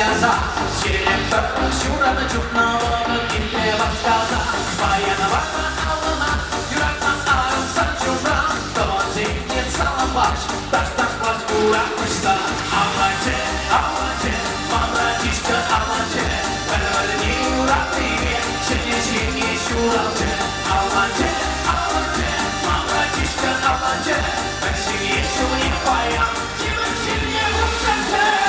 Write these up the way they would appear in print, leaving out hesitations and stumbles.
살려서 실력도 슈라도 죽나보고 깊게 박가사 바야나 ağlama yürekten ağrımsan şura Domaziye salam baş taş baş uğramışsa Ağlacı Mağlacışka ağlacı Ben öyle nie uğraştığım Şimdi şuracı Ağlacı Mağlacışka ağlacı Ben şimdi şunu yapayım Kimin şimdi vuracağım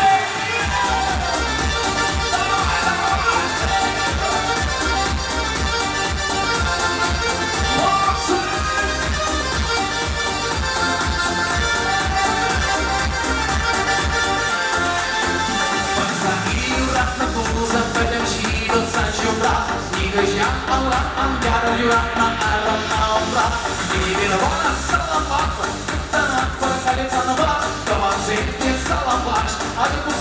Hadi bu